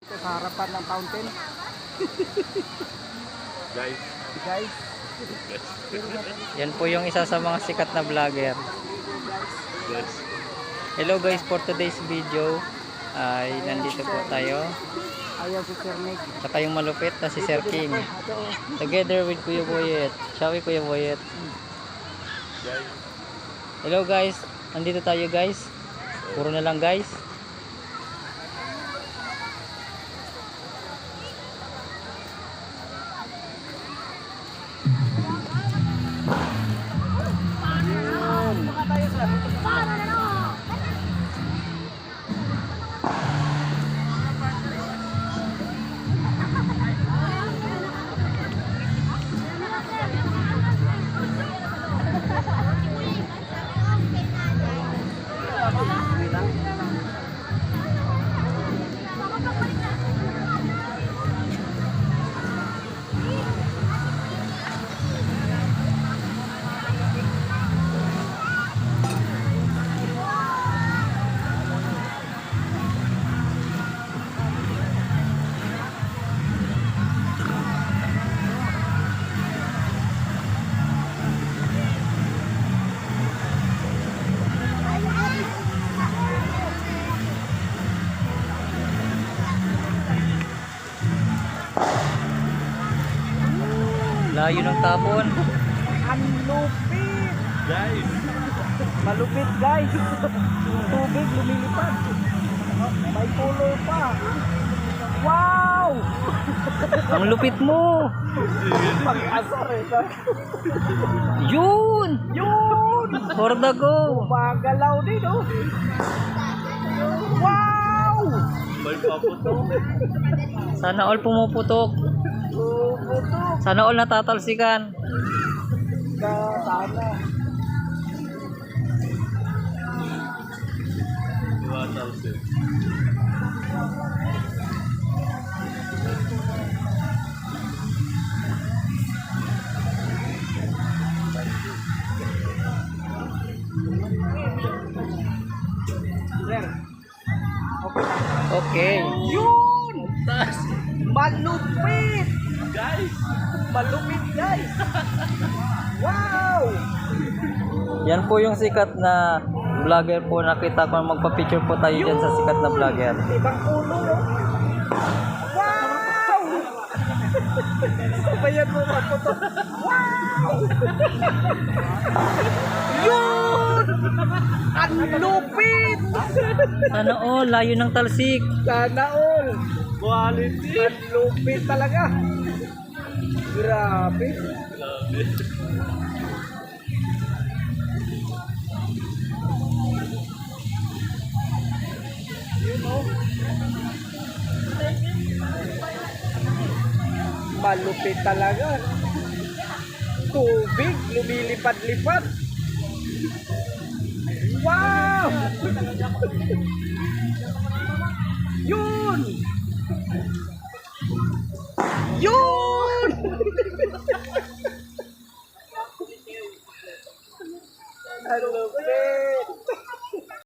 Ito sa harapan ng fountain. Guys. Guys. Yan po yung isa sa mga sikat na vlogger. Yes. Hello guys, for today's video ay nandito po tayo. Ayaw si Sir Nick. Saka yung malupit na si Sir King. Together with Kuya Boyet. Shall we, Kuya Boyet? Guys. Hello guys, nandito tayo guys. Puro na lang guys. Layo ng tapon. Ang lupit. Guys. Malupit guys. Tubig lumilipad. May color pa. Wow! Ang lupit mo. Pag-asar eh. Yun! Yun! For the go. Magalaw din oh. Wow! May paputo. Sana all pumuputok. Puputok. Sana all natatalsikan. Sana. Iwatal sir. Sir. Okay. Yun! Malupit! Guys. Malupit guys! Wow! Yan po yung sikat na vlogger po. Nakita ko magpa-picture po tayo dyan sa sikat na vlogger. Ibang ulo no? Wow! Sabayan mo magputok. Wow! Yun! Ang lupit! Sana all, layo ng talsik. Sana all! Quality. Ang lupit talaga! Grabe! Grabe. Yun oh! Malupit talaga! Tubig, lumilipad-lipad! Wow! Yun!